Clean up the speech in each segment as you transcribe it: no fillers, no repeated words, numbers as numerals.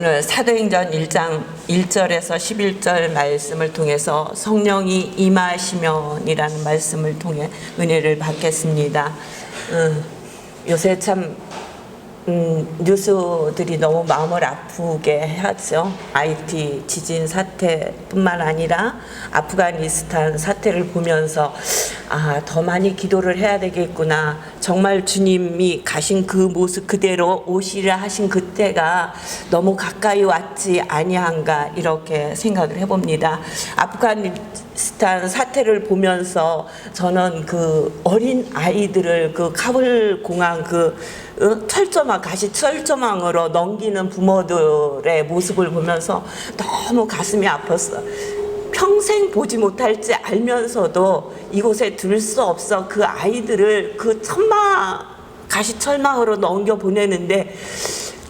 오늘 사도행전 1장 1절에서 11절 말씀을 통해서 성령이 임하시면이라는 말씀을 통해 은혜를 받겠습니다. 요새 참 뉴스들이 너무 마음을 아프게 하죠. IT 지진 사태뿐만 아니라 아프가니스탄 사태를 보면서 더 많이 기도를 해야 되겠구나. 정말 주님이 가신 그 모습 그대로 오시라 하신 그때가 너무 가까이 왔지 아니한가 이렇게 생각을 해봅니다. 아프가니스탄 사태를 보면서 저는 그 어린 아이들을 그 카불 공항 철조망, 가시 철조망으로 넘기는 부모들의 모습을 보면서 너무 가슴이 아팠어. 평생 보지 못할지 알면서도 이곳에 둘 수 없어 그 아이들을 그 가시 철망으로 넘겨 보내는데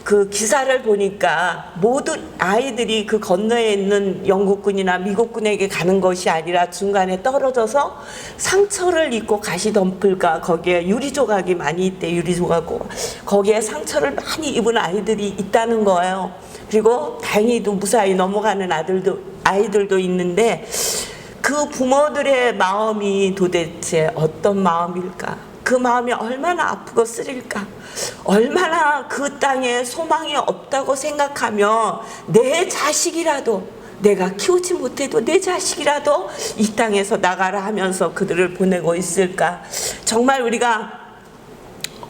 그 기사를 보니까 모든 아이들이 그 건너에 있는 영국군이나 미국군에게 가는 것이 아니라 중간에 떨어져서 상처를 입고 가시덤불과 거기에 유리조각이 많이 있대. 유리조각 거기에 상처를 많이 입은 아이들이 있다는 거예요. 그리고 다행히도 무사히 넘어가는 아이들도 있는데 그 부모들의 마음이 도대체 어떤 마음일까? 그 마음이 얼마나 아프고 쓰릴까? 얼마나 그 땅에 소망이 없다고 생각하며 내 자식이라도 내가 키우지 못해도 내 자식이라도 이 땅에서 나가라 하면서 그들을 보내고 있을까? 정말 우리가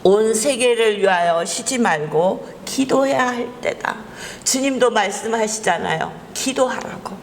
온 세계를 위하여 쉬지 말고 기도해야 할 때다. 주님도 말씀하시잖아요. 기도하라고.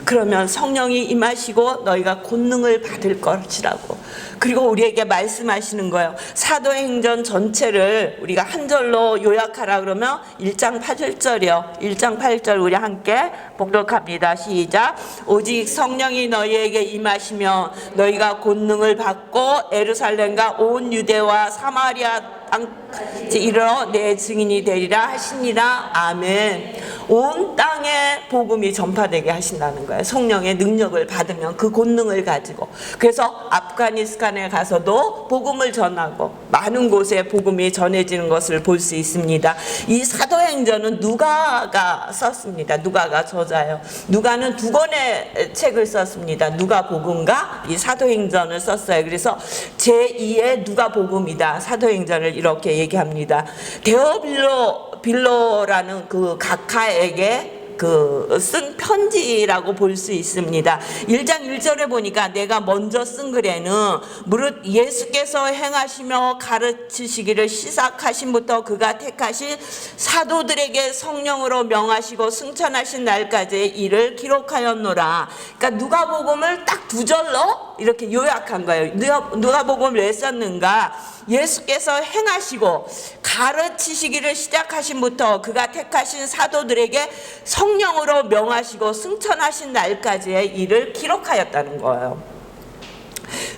그러면 성령이 임하시고 너희가 권능을 받을 것이라고. 그리고 우리에게 말씀하시는 거예요. 사도행전 전체를 우리가 한 절로 요약하라 그러면 1장 8절이요. 1장 8절 우리 함께 봉독합니다. 시작. 오직 성령이 너희에게 임하시면 너희가 권능을 받고 예루살렘과 온 유대와 사마리아 땅까지 이르러 내 증인이 되리라 하시니라. 아멘. 온 땅에 복음이 전파되게 하신다는 거예요. 성령의 능력을 받으면 그 권능을 가지고. 그래서 아프가니스탄에 가서도 복음을 전하고 많은 곳에 복음이 전해지는 것을 볼 수 있습니다. 이 사도행전은 누가가 썼습니다. 누가가 저자예요. 누가는 2권의 책을 썼습니다. 누가복음과 이 사도행전을 썼어요. 그래서 제2의 누가복음이다. 사도행전을 이렇게 얘기합니다. 데오빌로라는 그 각하에게 쓴 편지라고 볼 수 있습니다. 1장 1절에 보니까 내가 먼저 쓴 글에는 무릇 예수께서 행하시며 가르치시기를 시작하신부터 그가 택하신 사도들에게 성령으로 명하시고 승천하신 날까지의 일을 기록하였노라. 그러니까 누가복음을 딱 2절로 이렇게 요약한 거예요. 누가복음을 왜 썼는가? 예수께서 행하시고 가르치시기를 시작하신부터 그가 택하신 사도들에게 성령으로 명하시고 승천하신 날까지의 일을 기록하였다는 거예요.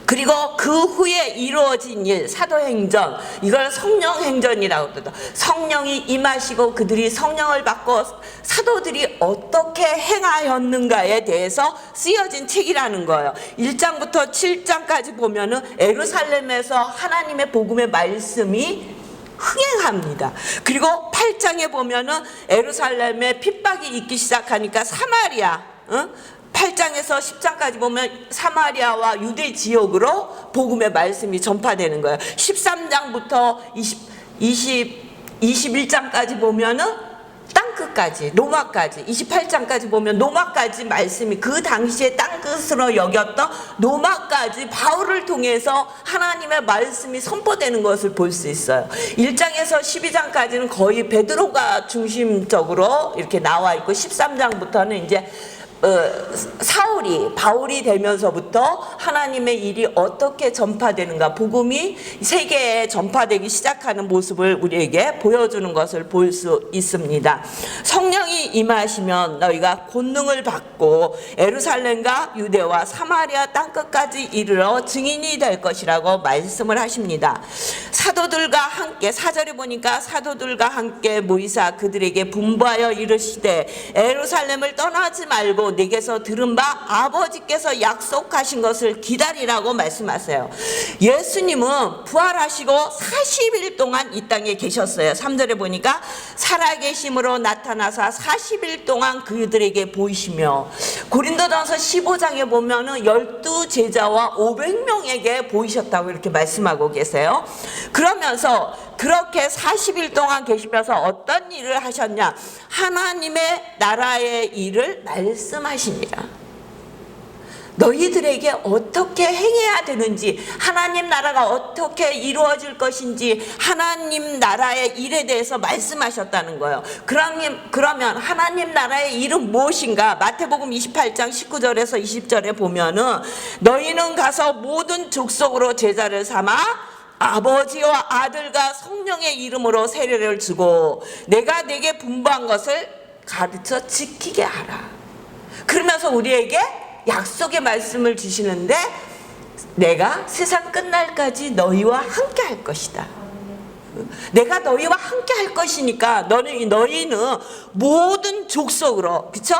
그리고 그 후에 이루어진 일, 사도행전, 이걸 성령행전이라고 합니다. 성령이 임하시고 그들이 성령을 받고 사도들이 어떻게 행하였는가에 대해서 쓰여진 책이라는 거예요. 1장부터 7장까지 보면은 예루살렘에서 하나님의 복음의 말씀이 흥행합니다. 그리고 8장에 보면은 예루살렘에 핍박이 있기 시작하니까 사마리아, 8장에서 10장까지 보면 사마리아와 유대 지역으로 복음의 말씀이 전파되는 거예요. 13장부터 21장까지 보면은 땅끝까지, 로마까지, 28장까지 보면 로마까지 말씀이 그 당시에 땅끝으로 여겼던 로마까지 바울을 통해서 하나님의 말씀이 선포되는 것을 볼 수 있어요. 1장에서 12장까지는 거의 베드로가 중심적으로 이렇게 나와 있고 13장부터는 이제 바울이 되면서부터 하나님의 일이 어떻게 전파되는가, 복음이 세계에 전파되기 시작하는 모습을 우리에게 보여주는 것을 볼 수 있습니다. 성령이 임하시면 너희가 권능을 받고 예루살렘과 유대와 사마리아 땅끝까지 이르러 증인이 될 것이라고 말씀을 하십니다. 사도들과 함께, 4절에 보니까 사도들과 함께 모이사 그들에게 분부하여 이르시되 예루살렘을 떠나지 말고 내게서 들은 바 아버지께서 약속하신 것을 기다리라고 말씀하세요. 예수님은 부활하시고 40일 동안 이 땅에 계셨어요. 3절에 보니까 살아계심으로 나타나사 40일 동안 그들에게 보이시며, 고린도전서 15장에 보면은 12제자와 500명에게 보이셨다고 이렇게 말씀하고 계세요. 그러면서 그렇게 40일 동안 계시면서 어떤 일을 하셨냐? 하나님의 나라의 일을 말씀하십니다. 너희들에게 어떻게 행해야 되는지, 하나님 나라가 어떻게 이루어질 것인지, 하나님 나라의 일에 대해서 말씀하셨다는 거예요. 그러면 하나님 나라의 일은 무엇인가? 마태복음 28장 19절에서 20절에 보면은 너희는 가서 모든 족속으로 제자를 삼아 아버지와 아들과 성령의 이름으로 세례를 주고 내가 네게 분부한 것을 가르쳐 지키게 하라. 그러면서 우리에게 약속의 말씀을 주시는데, 내가 세상 끝날까지 너희와 함께 할 것이다. 내가 너희와 함께 할 것이니까 너희는 모든 족속으로, 그쵸?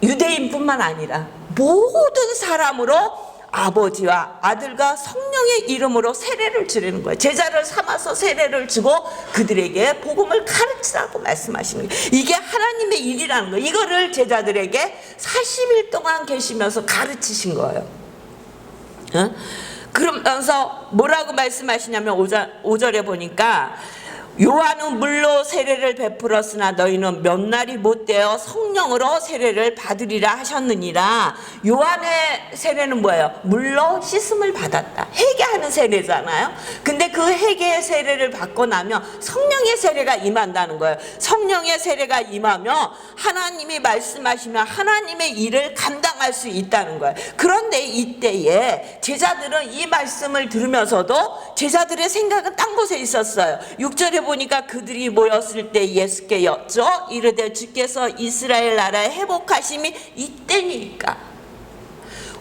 유대인뿐만 아니라 모든 사람으로 아버지와 아들과 성령의 이름으로 세례를 주려는 거예요. 제자를 삼아서 세례를 주고 그들에게 복음을 가르치라고 말씀하시는 거예요. 이게 하나님의 일이라는 거예요. 이거를 제자들에게 40일 동안 계시면서 가르치신 거예요. 그러면서 뭐라고 말씀하시냐면 5절에 보니까 요한은 물로 세례를 베풀었으나 너희는 몇 날이 못되어 성령으로 세례를 받으리라 하셨느니라. 요한의 세례는 뭐예요? 물로 씻음을 받았다. 회개하는 세례잖아요. 근데 그 회개의 세례를 받고 나면 성령의 세례가 임한다는 거예요. 성령의 세례가 임하면 하나님이 말씀하시면 하나님의 일을 감당할 수 있다는 거예요. 그런데 이때에 제자들은 이 말씀을 들으면서도 제자들의 생각은 딴 곳에 있었어요. 6절에 보니까 그들이 모였을 때 예수께 여쭈어 이르되 주께서 이스라엘 나라에 회복하심이 이때니까.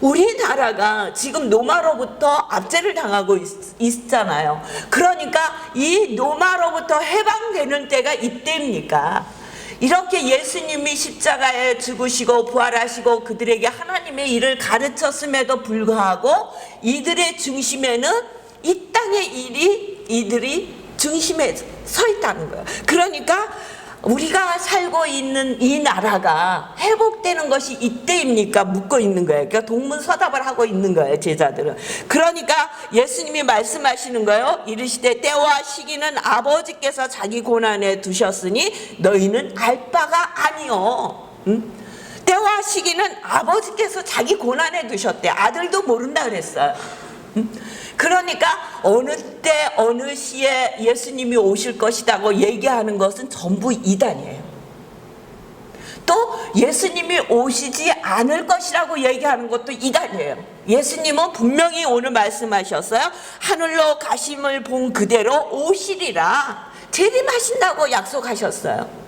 우리나라가 지금 노마로부터 압제를 당하고 있잖아요. 그러니까 이 노마로부터 해방되는 때가 이때입니까? 이렇게 예수님이 십자가에 죽으시고 부활하시고 그들에게 하나님의 일을 가르쳤음에도 불구하고 이들의 중심에는 이 땅의 일이 이들이 중심에 서 있다는 거예요. 그러니까 우리가 살고 있는 이 나라가 회복되는 것이 이때입니까? 묻고 있는 거예요. 그러니까 동문서답을 하고 있는 거예요, 제자들은. 그러니까 예수님이 말씀하시는 거예요. 이르시되 때와 시기는 아버지께서 자기 고난에 두셨으니 너희는 알 바가 아니요. 때와 시기는 아버지께서 자기 고난에 두셨대. 아들도 모른다 그랬어요. 그러니까 어느 때 어느 시에 예수님이 오실 것이라고 얘기하는 것은 전부 이단이에요. 또 예수님이 오시지 않을 것이라고 얘기하는 것도 이단이에요. 예수님은 분명히 오늘 말씀하셨어요. 하늘로 가심을 본 그대로 오시리라. 재림하신다고 약속하셨어요.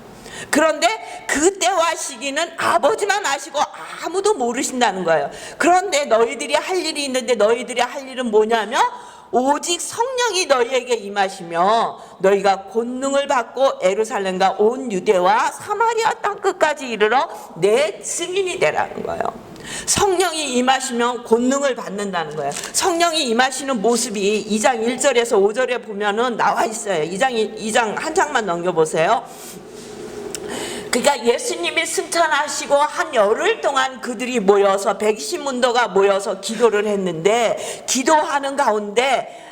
그런데 그때와 시기는 아버지만 아시고 아무도 모르신다는 거예요. 그런데 너희들이 할 일이 있는데 너희들이 할 일은 뭐냐면 오직 성령이 너희에게 임하시며 너희가 권능을 받고 예루살렘과 온 유대와 사마리아 땅끝까지 이르러 내 증인이 되라는 거예요. 성령이 임하시면 권능을 받는다는 거예요. 성령이 임하시는 모습이 2장 1절에서 5절에 보면은 나와 있어요. 2장 한 장만 넘겨보세요. 그러니까 예수님이 승천하시고 한 열흘 동안 그들이 모여서 120문도가 모여서 기도를 했는데, 기도하는 가운데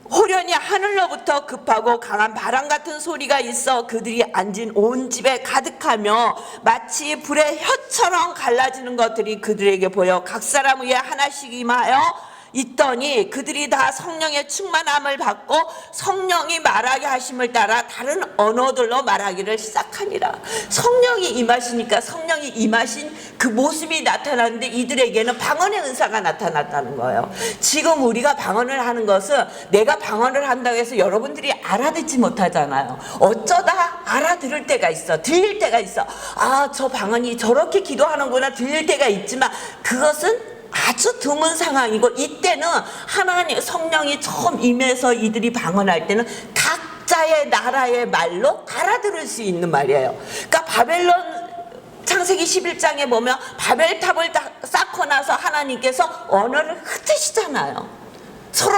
호련히 하늘로부터 급하고 강한 바람 같은 소리가 있어 그들이 앉은 온 집에 가득하며 마치 불의 혀처럼 갈라지는 것들이 그들에게 보여 각 사람 위에 하나씩 임하여 있더니 그들이 다 성령의 충만함을 받고 성령이 말하게 하심을 따라 다른 언어들로 말하기를 시작하니라. 성령이 임하시니까 성령이 임하신 그 모습이 나타나는데 이들에게는 방언의 은사가 나타났다는 거예요. 지금 우리가 방언을 하는 것은 내가 방언을 한다고 해서 여러분들이 알아듣지 못하잖아요. 어쩌다 알아들을 때가 있어. 들릴 때가 있어. 아, 저 방언이 저렇게 기도하는구나 들릴 때가 있지만 그것은 아주 드문 상황이고, 이때는 하나님 성령이 처음 임해서 이들이 방언할 때는 각자의 나라의 말로 알아들을 수 있는 말이에요. 그러니까 바벨론 창세기 11장에 보면 바벨탑을 쌓고 나서 하나님께서 언어를 흩으시잖아요. 서로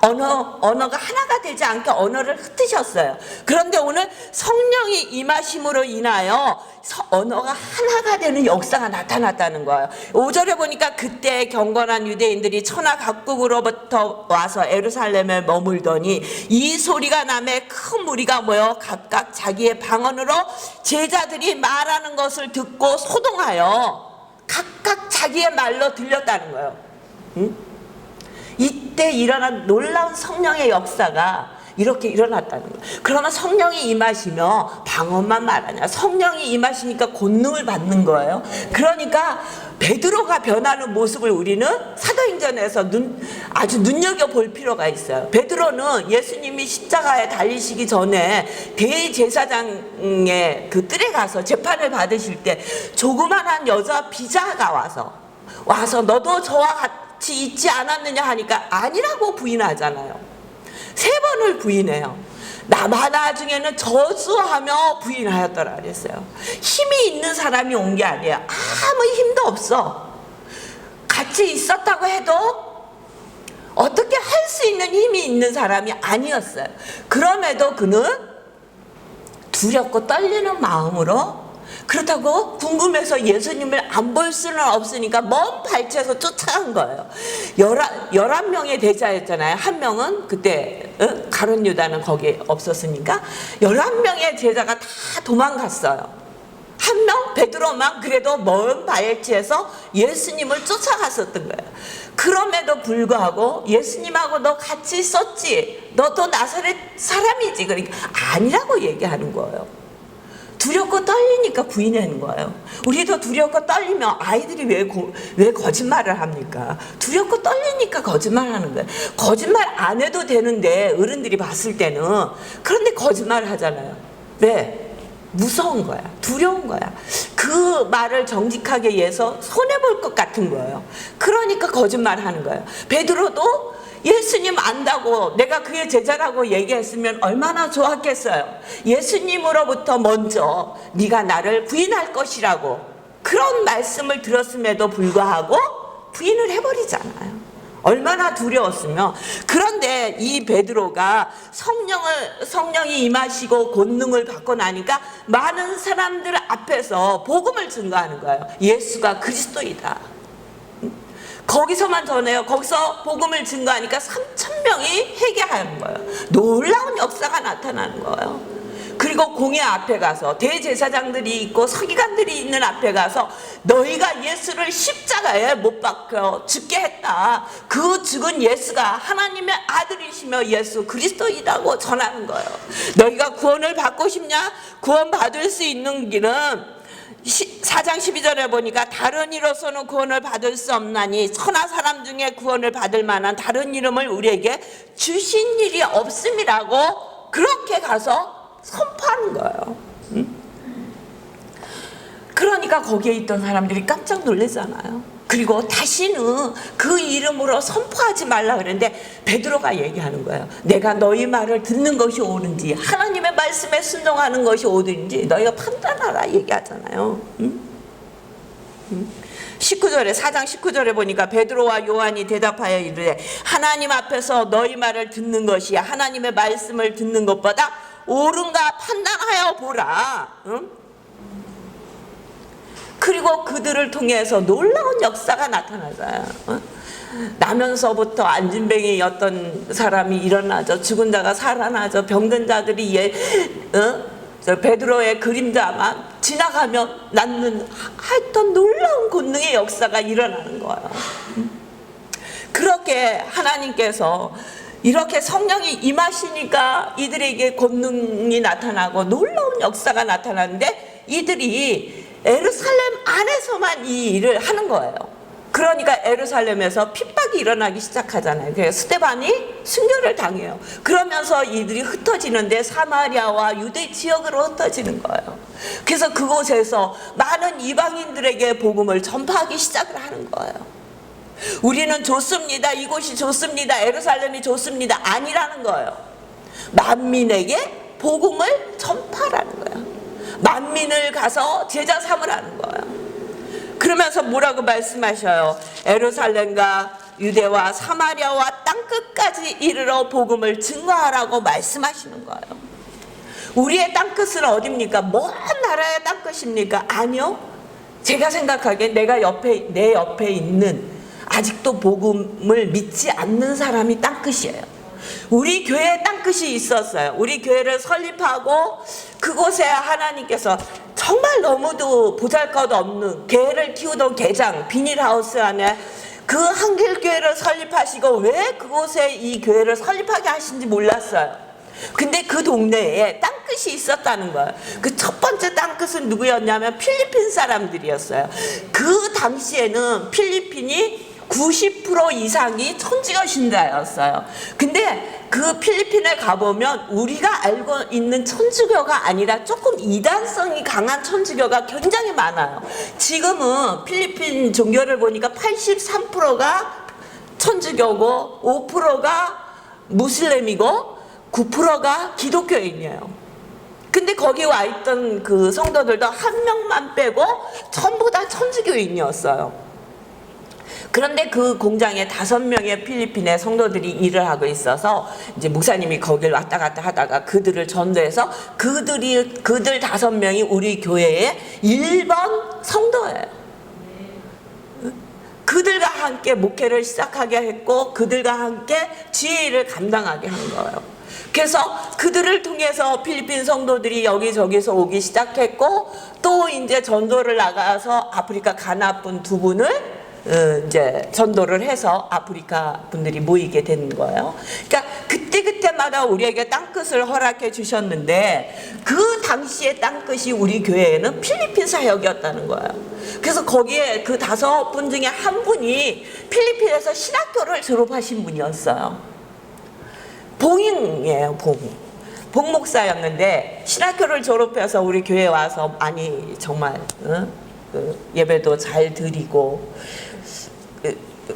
언어가 하나가 되지 않게 언어를 흩으셨어요. 그런데 오늘 성령이 임하심으로 인하여 언어가 하나가 되는 역사가 나타났다는 거예요. 5절에 보니까 그때 경건한 유대인들이 천하 각국으로부터 와서 예루살렘에 머물더니 이 소리가 나매 큰 무리가 모여 각각 자기의 방언으로 제자들이 말하는 것을 듣고 소동하여 각각 자기의 말로 들렸다는 거예요. 응? 이때 일어난 놀라운 성령의 역사가 이렇게 일어났다는 거예요. 그러면 성령이 임하시면 방언만 말하냐? 성령이 임하시니까 권능을 받는 거예요. 그러니까 베드로가 변하는 모습을 우리는 사도행전에서 아주 눈여겨볼 필요가 있어요. 베드로는 예수님이 십자가에 달리시기 전에 대제사장의 그 뜰에 가서 재판을 받으실 때 조그만한 여자 비자가 와서 너도 저와 같이 있지 않았느냐 하니까 아니라고 부인하잖아요. 3번을 부인해요. 나중에는 저주하며 부인하였더라 그랬어요. 힘이 있는 사람이 온 게 아니에요. 아무 힘도 없어. 같이 있었다고 해도 어떻게 할 수 있는 힘이 있는 사람이 아니었어요. 그럼에도 그는 두렵고 떨리는 마음으로, 그렇다고 궁금해서 예수님을 안 볼 수는 없으니까 먼 발치에서 쫓아간 거예요. 11명의 제자였잖아요. 한 명은 그때 가룟 유다는 거기 없었으니까 11명의 제자가 다 도망갔어요. 한 명 베드로만 그래도 먼 발치에서 예수님을 쫓아갔었던 거예요. 그럼에도 불구하고 예수님하고 너 같이 있었지, 너도 나사렛 사람이지, 그러니까 아니라고 얘기하는 거예요. 두렵고 떨리니까 부인하는 거예요. 우리도 두렵고 떨리면 아이들이 왜 거짓말을 합니까? 두렵고 떨리니까 거짓말하는 거예요. 거짓말 안 해도 되는데 어른들이 봤을 때는, 그런데 거짓말을 하잖아요. 왜? 무서운 거야. 두려운 거야. 그 말을 정직하게 해서 손해볼 것 같은 거예요. 그러니까 거짓말하는 거예요. 베드로도 예수님 안다고 내가 그의 제자라고 얘기했으면 얼마나 좋았겠어요. 예수님으로부터 먼저 네가 나를 부인할 것이라고 그런 말씀을 들었음에도 불구하고 부인을 해버리잖아요. 얼마나 두려웠으면. 그런데 이 베드로가 성령이 임하시고 권능을 받고 나니까 많은 사람들 앞에서 복음을 증거하는 거예요. 예수가 그리스도이다. 거기서만 전해요. 거기서 복음을 증거하니까 3,000명이 회개하는 거예요. 놀라운 역사가 나타나는 거예요. 그리고 공회 앞에 가서 대제사장들이 있고 서기관들이 있는 앞에 가서 너희가 예수를 십자가에 못 박혀 죽게 했다. 그 죽은 예수가 하나님의 아들이시며 예수 그리스도이다고 전하는 거예요. 너희가 구원을 받고 싶냐? 구원 받을 수 있는 길은 4장 12절에 보니까 다른 이로서는 구원을 받을 수 없나니 천하 사람 중에 구원을 받을 만한 다른 이름을 우리에게 주신 일이 없음이라고 그렇게 가서 선포하는 거예요. 그러니까 거기에 있던 사람들이 깜짝 놀랐잖아요. 그리고 다시는 그 이름으로 선포하지 말라 그랬는데 베드로가 얘기하는 거예요. 내가 너희 말을 듣는 것이 옳은지 하나님의 말씀에 순종하는 것이 옳은지 너희가 판단하라 얘기하잖아요. 19절에 4장 19절에 보니까 베드로와 요한이 대답하여 이르되 하나님 앞에서 너희 말을 듣는 것이 하나님의 말씀을 듣는 것보다 옳은가 판단하여 보라. 그리고 그들을 통해서 놀라운 역사가 나타나잖아요. 나면서부터 안진뱅이였던 사람이 일어나죠. 죽은 자가 살아나죠. 병든 자들이 베드로의 그림자만 지나가면 낫는 하여튼 놀라운 권능의 역사가 일어나는 거예요. 그렇게 하나님께서 이렇게 성령이 임하시니까 이들에게 권능이 나타나고 놀라운 역사가 나타나는데 이들이 예루살렘 안에서만 이 일을 하는 거예요. 그러니까 예루살렘에서 핍박이 일어나기 시작하잖아요. 그래서 스데반이 순교를 당해요. 그러면서 이들이 흩어지는데 사마리아와 유대 지역으로 흩어지는 거예요. 그래서 그곳에서 많은 이방인들에게 복음을 전파하기 시작을 하는 거예요. 우리는 좋습니다. 이곳이 좋습니다. 예루살렘이 좋습니다. 아니라는 거예요. 만민에게 복음을 전파하라는 거예요. 만민을 가서 제자 삼으라는 거예요. 그러면서 뭐라고 말씀하셔요? 예루살렘과 유대와 사마리아와 땅끝까지 이르러 복음을 증거하라고 말씀하시는 거예요. 우리의 땅끝은 어딥니까? 먼 나라의 땅끝입니까? 아니요. 제가 생각하기에 내 옆에 있는 아직도 복음을 믿지 않는 사람이 땅끝이에요. 우리 교회에 땅끝이 있었어요. 우리 교회를 설립하고 그곳에 하나님께서 정말 너무도 보잘것없는 개를 키우던 개장 비닐하우스 안에 그 한길교회를 설립하시고 왜 그곳에 이 교회를 설립하게 하신지 몰랐어요. 근데 그 동네에 땅끝이 있었다는 거예요. 그 첫 번째 땅끝은 누구였냐면 필리핀 사람들이었어요. 그 당시에는 필리핀이 90% 이상이 천주교 신자였어요. 근데 그 필리핀에 가보면 우리가 알고 있는 천주교가 아니라 조금 이단성이 강한 천주교가 굉장히 많아요. 지금은 필리핀 종교를 보니까 83%가 천주교고 5%가 무슬림이고 9%가 기독교인이에요. 근데 거기 와 있던 그 성도들도 한 명만 빼고 전부 다 천주교인이었어요. 그런데 그 공장에 5명의 필리핀의 성도들이 일을 하고 있어서 이제 목사님이 거길 왔다 갔다 하다가 그들을 전도해서 그들 5명이 우리 교회의 1번 성도예요. 그들과 함께 목회를 시작하게 했고 그들과 함께 지혜를 감당하게 한 거예요. 그래서 그들을 통해서 필리핀 성도들이 여기저기서 오기 시작했고 또 이제 전도를 나가서 아프리카 가나분 2분을 이제 전도를 해서 아프리카 분들이 모이게 된 거예요. 그러니까 그때마다 우리에게 땅끝을 허락해 주셨는데 그 당시의 땅끝이 우리 교회에는 필리핀 사역이었다는 거예요. 그래서 거기에 그 5분 중에 한 분이 필리핀에서 신학교를 졸업하신 분이었어요. 봉인이에요, 봉 목사였는데 신학교를 졸업해서 우리 교회에 와서 많이 정말 예배도 잘 드리고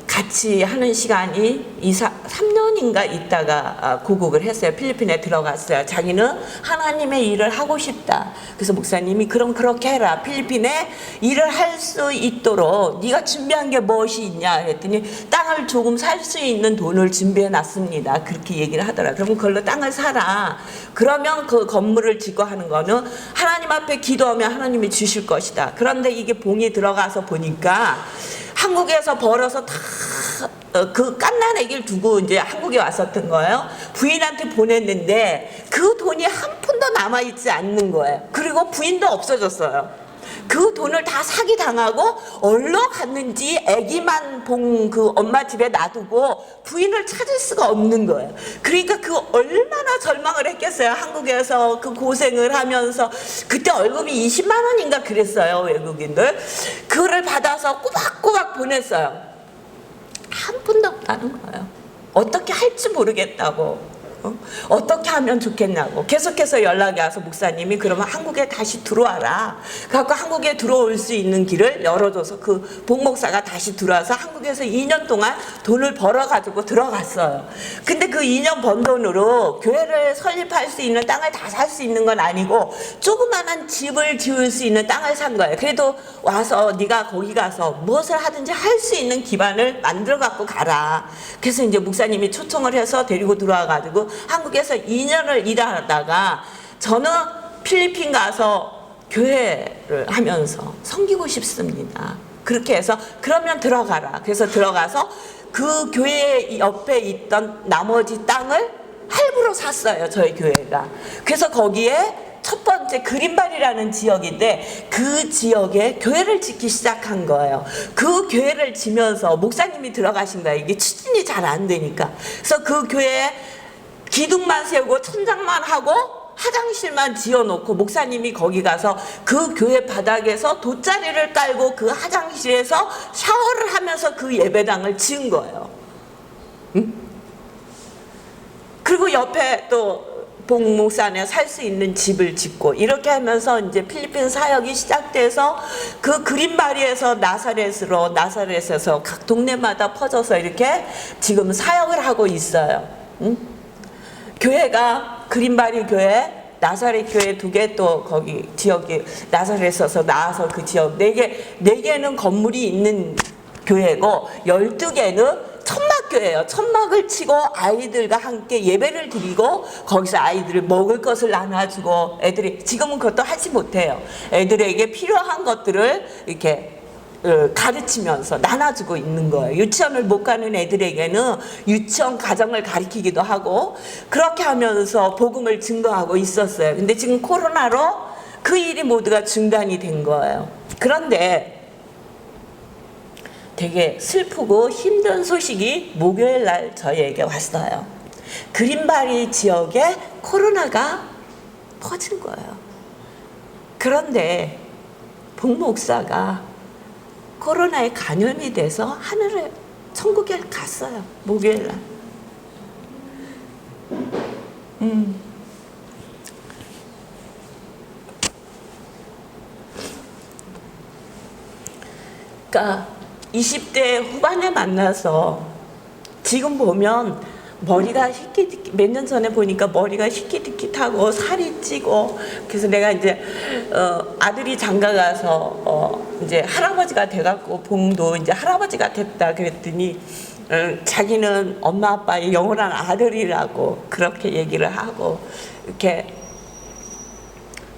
같이 하는 시간이 3년인가 있다가 고국을 했어요. 필리핀에 들어갔어요. 자기는 하나님의 일을 하고 싶다. 그래서 목사님이 그럼 그렇게 해라. 필리핀에 일을 할 수 있도록 네가 준비한 게 무엇이 있냐 그랬더니 땅을 조금 살 수 있는 돈을 준비해 놨습니다. 그렇게 얘기를 하더라. 그럼 그걸로 땅을 사라. 그러면 그 건물을 짓고 하는 거는 하나님 앞에 기도하면 하나님이 주실 것이다. 그런데 이게 봉이 들어가서 보니까 한국에서 벌어서 다 그 갓난 아기를 두고 이제 한국에 왔었던 거예요. 부인한테 보냈는데 그 돈이 한 푼도 남아있지 않는 거예요. 그리고 부인도 없어졌어요. 그 돈을 다 사기 당하고 어디로 갔는지 아기만 봉 그 엄마 집에 놔두고 부인을 찾을 수가 없는 거예요. 그러니까 그 얼마나 절망을 했겠어요. 한국에서 그 고생을 하면서 그때 월급이 20만 원인가 그랬어요. 외국인들. 그거를 받아서 꼬박꼬박 보냈어요. 한 푼도 없다는 거예요. 어떻게 할지 모르겠다고. 어떻게 하면 좋겠냐고 계속해서 연락이 와서 목사님이 그러면 한국에 다시 들어와라. 그래서 한국에 들어올 수 있는 길을 열어줘서 그 봉목사가 다시 들어와서 한국에서 2년 동안 돈을 벌어가지고 들어갔어요. 근데 그 2년 번 돈으로 교회를 설립할 수 있는 땅을 다 살 수 있는 건 아니고 조그만한 집을 지을 수 있는 땅을 산 거예요. 그래도 와서 네가 거기 가서 무엇을 하든지 할 수 있는 기반을 만들어 갖고 가라. 그래서 이제 목사님이 초청을 해서 데리고 들어와가지고 한국에서 2년을 일하다가 저는 필리핀 가서 교회를 하면서 섬기고 싶습니다. 그렇게 해서 그러면 들어가라. 그래서 들어가서 그 교회 옆에 있던 나머지 땅을 할부로 샀어요. 저희 교회가. 그래서 거기에 첫 번째 그린발이라는 지역인데 그 지역에 교회를 짓기 시작한 거예요. 그 교회를 지면서 목사님이 들어가신 거예요. 이게 추진이 잘 안 되니까. 그래서 그 교회에 기둥만 세우고 천장만 하고 화장실만 지어놓고 목사님이 거기 가서 그 교회 바닥에서 돗자리를 깔고 그 화장실에서 샤워를 하면서 그 예배당을 지은 거예요. 응? 그리고 옆에 또 봉목산에 살 수 있는 집을 짓고 이렇게 하면서 이제 필리핀 사역이 시작돼서 그 그린바리에서 나사렛에서 각 동네마다 퍼져서 이렇게 지금 사역을 하고 있어요. 응? 교회가 그린바리 교회 나사렛 교회 2개, 또 거기 지역이 나사렛에서 나와서 그 지역 4개는 건물이 있는 교회고 12개는 천막교회예요. 천막을 치고 아이들과 함께 예배를 드리고 거기서 아이들을 먹을 것을 나눠주고 애들이 지금은 그것도 하지 못해요. 애들에게 필요한 것들을 이렇게 가르치면서 나눠주고 있는 거예요. 유치원을 못 가는 애들에게는 유치원 가정을 가르치기도 하고 그렇게 하면서 복음을 증거하고 있었어요. 근데 지금 코로나로 그 일이 모두가 중단이 된 거예요. 그런데 되게 슬프고 힘든 소식이 목요일 날 저희에게 왔어요. 그린바리 지역에 코로나가 퍼진 거예요. 그런데 복 목사가 코로나에 감염이 돼서 하늘에 천국에 갔어요. 목요일 날. 그러니까 20대 후반에 만나서 지금 보면 머리가 희끼디끼, 몇 년 전에 보니까 머리가 희끼디끼하고 살이 찌고, 그래서 내가 이제 아들이 장가 가서 이제 할아버지가 돼갖고 봉도 이제 할아버지가 됐다 그랬더니 자기는 엄마 아빠의 영원한 아들이라고 그렇게 얘기를 하고 이렇게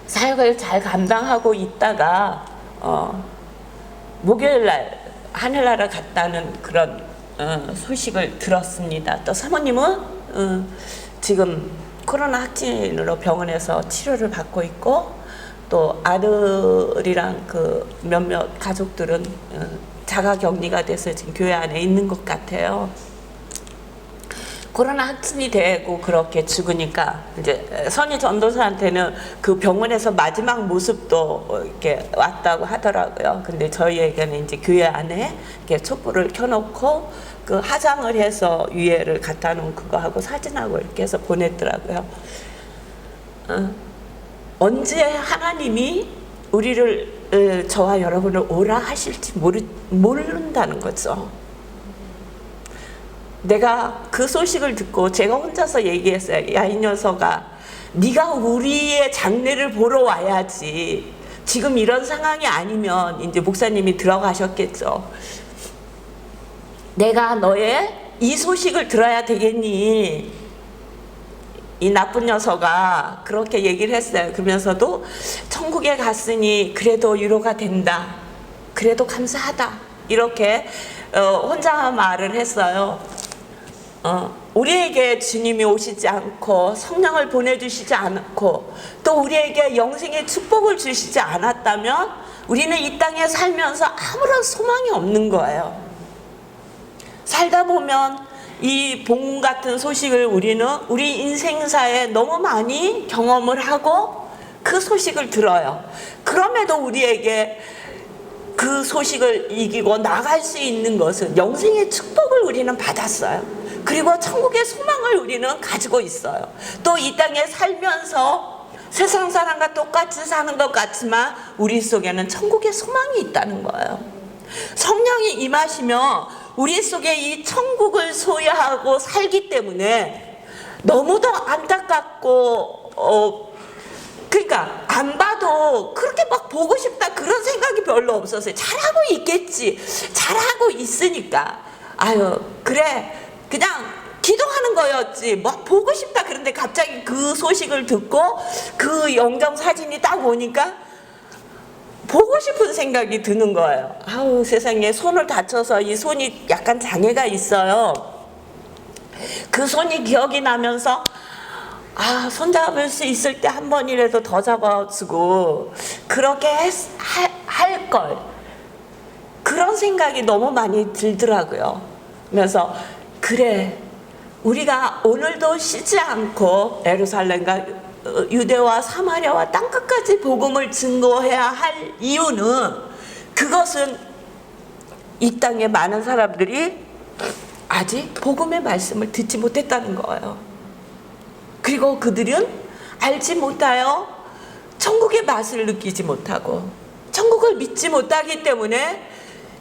사역을 잘 감당하고 있다가 목요일 날 하늘나라 갔다는 그런 소식을 들었습니다. 또 사모님은 지금 코로나 확진으로 병원에서 치료를 받고 있고, 또 아들이랑 그 몇몇 가족들은 자가격리가 돼서 지금 교회 안에 있는 것 같아요. 코로나 확진이 되고 그렇게 죽으니까 이제 선희 전도사한테는 그 병원에서 마지막 모습도 이렇게 왔다고 하더라고요. 근데 저희에게는 이제 교회 안에 이렇게 촛불을 켜놓고 그 화장을 해서 위에를 갖다 놓은 그거 하고 사진하고 이렇게 해서 보냈더라고요. 언제 하나님이 우리를 저와 여러분을 오라 하실지 모른다는 거죠. 내가 그 소식을 듣고 제가 혼자서 얘기했어요. 야, 이 녀석아, 네가 우리의 장례를 보러 와야지. 지금 이런 상황이 아니면 이제 목사님이 들어가셨겠죠. 내가 너의 이 소식을 들어야 되겠니? 이 나쁜 녀석아, 그렇게 얘기를 했어요. 그러면서도 천국에 갔으니 그래도 위로가 된다. 그래도 감사하다. 이렇게 혼자 말을 했어요. 우리에게 주님이 오시지 않고 성령을 보내주시지 않고 또 우리에게 영생의 축복을 주시지 않았다면 우리는 이 땅에 살면서 아무런 소망이 없는 거예요. 살다 보면 이 복음 같은 소식을 우리는 우리 인생사에 너무 많이 경험을 하고 그 소식을 들어요. 그럼에도 우리에게 그 소식을 이기고 나갈 수 있는 것은 영생의 축복을 우리는 받았어요. 그리고 천국의 소망을 우리는 가지고 있어요. 또 이 땅에 살면서 세상 사람과 똑같이 사는 것 같지만 우리 속에는 천국의 소망이 있다는 거예요. 성령이 임하시면 우리 속에 이 천국을 소유하고 살기 때문에 너무도 안타깝고 그러니까 안 봐도 그렇게 막 보고 싶다 그런 생각이 별로 없었어요. 잘하고 있겠지. 잘하고 있으니까 아유 그래 그냥 기도하는 거였지 막 보고 싶다. 그런데 갑자기 그 소식을 듣고 그 영정 사진이 딱 오니까 보고 싶은 생각이 드는 거예요. 아우 세상에, 손을 다쳐서 이 손이 약간 장애가 있어요. 그 손이 기억이 나면서 손 잡을 수 있을 때 한 번이라도 더 잡아주고 그렇게 할 걸, 그런 생각이 너무 많이 들더라고요. 그래서 그래, 우리가 오늘도 쉬지 않고 예루살렘과 유대와 사마리아와 땅끝까지 복음을 증거해야 할 이유는, 그것은 이 땅에 많은 사람들이 아직 복음의 말씀을 듣지 못했다는 거예요. 그리고 그들은 알지 못하여 천국의 맛을 느끼지 못하고 천국을 믿지 못하기 때문에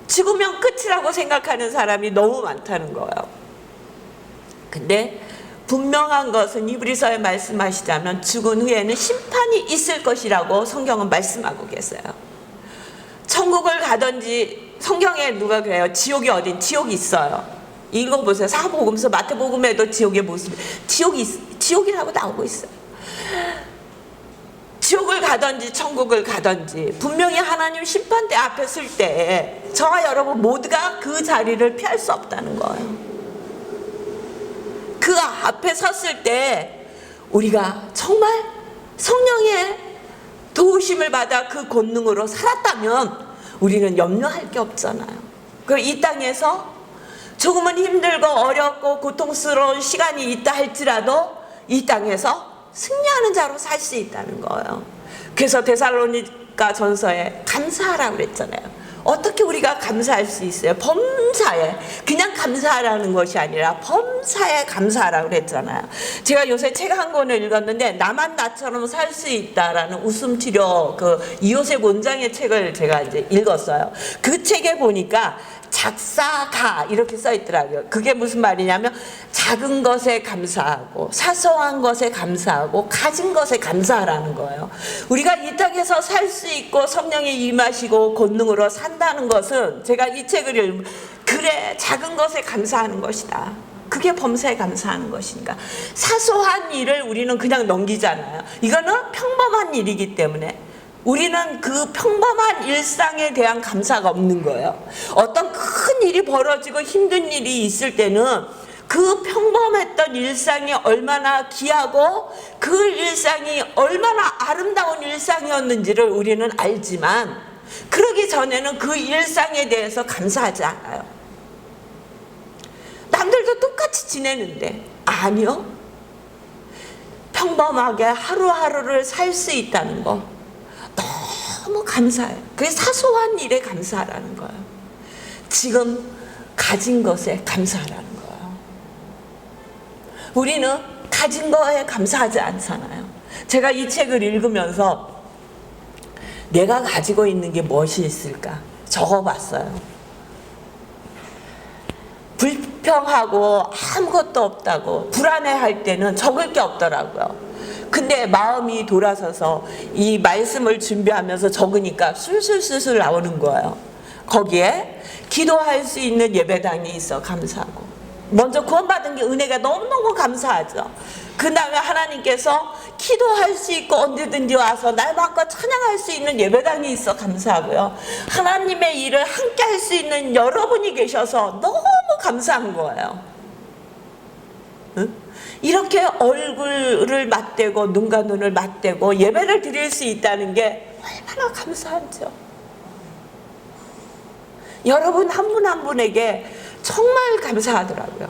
죽으면 끝이라고 생각하는 사람이 너무 많다는 거예요. 근데 분명한 것은 히브리서에 말씀하시자면 죽은 후에는 심판이 있을 것이라고 성경은 말씀하고 계세요. 천국을 가든지 성경에 누가 그래요? 지옥이 어딘? 지옥이 있어요. 읽어보세요. 사복음서, 마태복음에도 지옥의 모습, 지옥이라고 나오고 있어요. 지옥을 가든지 천국을 가든지 분명히 하나님 심판대 앞에 설 때 저와 여러분 모두가 그 자리를 피할 수 없다는 거예요. 그 앞에 섰을 때 우리가 정말 성령의 도우심을 받아 그 권능으로 살았다면 우리는 염려할 게 없잖아요. 그리고 이 땅에서 조금은 힘들고 어렵고 고통스러운 시간이 있다 할지라도 이 땅에서 승리하는 자로 살 수 있다는 거예요. 그래서 데살로니가 전서에 감사하라고 그랬잖아요. 어떻게 우리가 감사할 수 있어요? 범사에, 그냥 감사하라는 것이 아니라 범사에 감사하라고 그랬잖아요. 제가 요새 책 한 권을 읽었는데 나만 나처럼 살 수 있다라는 웃음치료 그 이호셉 원장의 책을 제가 이제 읽었어요. 그 책에 보니까 작사가 이렇게 써 있더라고요. 그게 무슨 말이냐면 작은 것에 감사하고 사소한 것에 감사하고 가진 것에 감사하라는 거예요. 우리가 이 땅에서 살 수 있고 성령이 임하시고 권능으로 산다는 것은 제가 이 책을 읽으면 그래 작은 것에 감사하는 것이다. 그게 범사에 감사하는 것인가. 사소한 일을 우리는 그냥 넘기잖아요. 이거는 평범한 일이기 때문에 우리는 그 평범한 일상에 대한 감사가 없는 거예요. 어떤 큰 일이 벌어지고 힘든 일이 있을 때는 그 평범했던 일상이 얼마나 귀하고 그 일상이 얼마나 아름다운 일상이었는지를 우리는 알지만 그러기 전에는 그 일상에 대해서 감사하지 않아요. 남들도 똑같이 지내는데 아니요. 평범하게 하루하루를 살 수 있다는 거 너무 감사해요. 그게 사소한 일에 감사하라는 거예요. 지금 가진 것에 감사하라는 거예요. 우리는 가진 거에 감사하지 않잖아요. 제가 이 책을 읽으면서 내가 가지고 있는 게 무엇이 있을까 적어봤어요. 불평하고 아무것도 없다고 불안해할 때는 적을 게 없더라고요. 근데 마음이 돌아서서 이 말씀을 준비하면서 적으니까 술술술술 나오는 거예요. 거기에 기도할 수 있는 예배당이 있어 감사하고, 먼저 구원받은 게 은혜가 너무너무 감사하죠. 그 다음에 하나님께서 기도할 수 있고 언제든지 와서 날마다 찬양할 수 있는 예배당이 있어 감사하고요. 하나님의 일을 함께 할 수 있는 여러분이 계셔서 너무 감사한 거예요. 응? 이렇게 얼굴을 맞대고 눈과 눈을 맞대고 예배를 드릴 수 있다는 게 얼마나 감사하죠. 여러분 한 분 한 분에게 정말 감사하더라고요.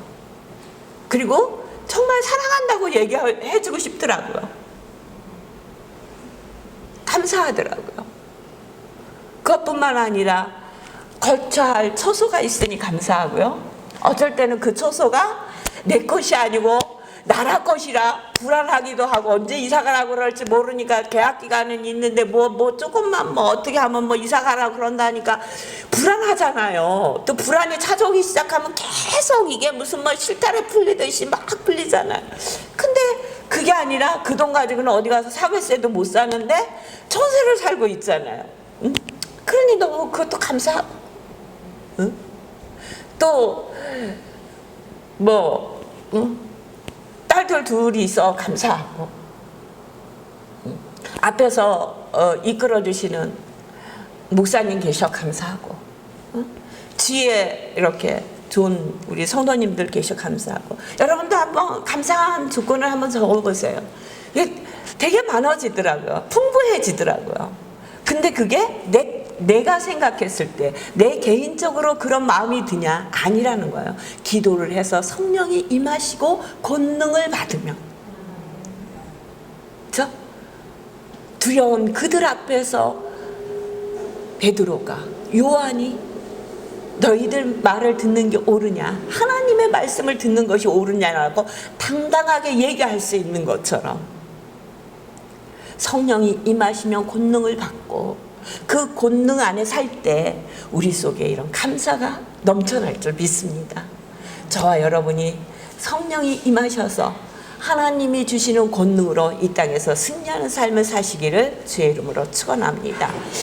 그리고 정말 사랑한다고 얘기해주고 싶더라고요. 감사하더라고요. 그것뿐만 아니라 거쳐야 할 처소가 있으니 감사하고요. 어쩔 때는 그 처소가 내 것이 아니고 나라 것이라 불안하기도 하고 언제 이사 가라고 그럴지 모르니까 계약 기간은 있는데 뭐 조금만 뭐 어떻게 하면 뭐 이사 가라고 그런다니까 불안하잖아요. 또 불안이 찾아오기 시작하면 계속 이게 무슨 뭐 실타래 풀리듯이 막 풀리잖아요. 근데 그게 아니라 그 돈 가지고는 어디 가서 사회세도 못 사는데 전세를 살고 있잖아요. 응? 그러니 너무 그것도 감사하고, 응? 또 뭐 딸들 둘이 있어 감사하고, 앞에서 이끌어주시는 목사님 계셔 감사하고, 뒤에 이렇게 좋은 우리 성도님들 계셔 감사하고. 여러분도 한번 감사한 조건을 한번 적어보세요. 이게 되게 많아지더라고요. 풍부해지더라고요. 근데 그게 내가 생각했을 때 내 개인적으로 그런 마음이 드냐? 아니라는 거예요. 기도를 해서 성령이 임하시고 권능을 받으면, 그렇죠? 두려운 그들 앞에서 베드로가, 요한이 너희들 말을 듣는 게 옳으냐? 하나님의 말씀을 듣는 것이 옳으냐라고 당당하게 얘기할 수 있는 것처럼 성령이 임하시면 권능을 받고 그 권능 안에 살 때 우리 속에 이런 감사가 넘쳐날 줄 믿습니다. 저와 여러분이 성령이 임하셔서 하나님이 주시는 권능으로 이 땅에서 승리하는 삶을 사시기를 주의 이름으로 축원합니다.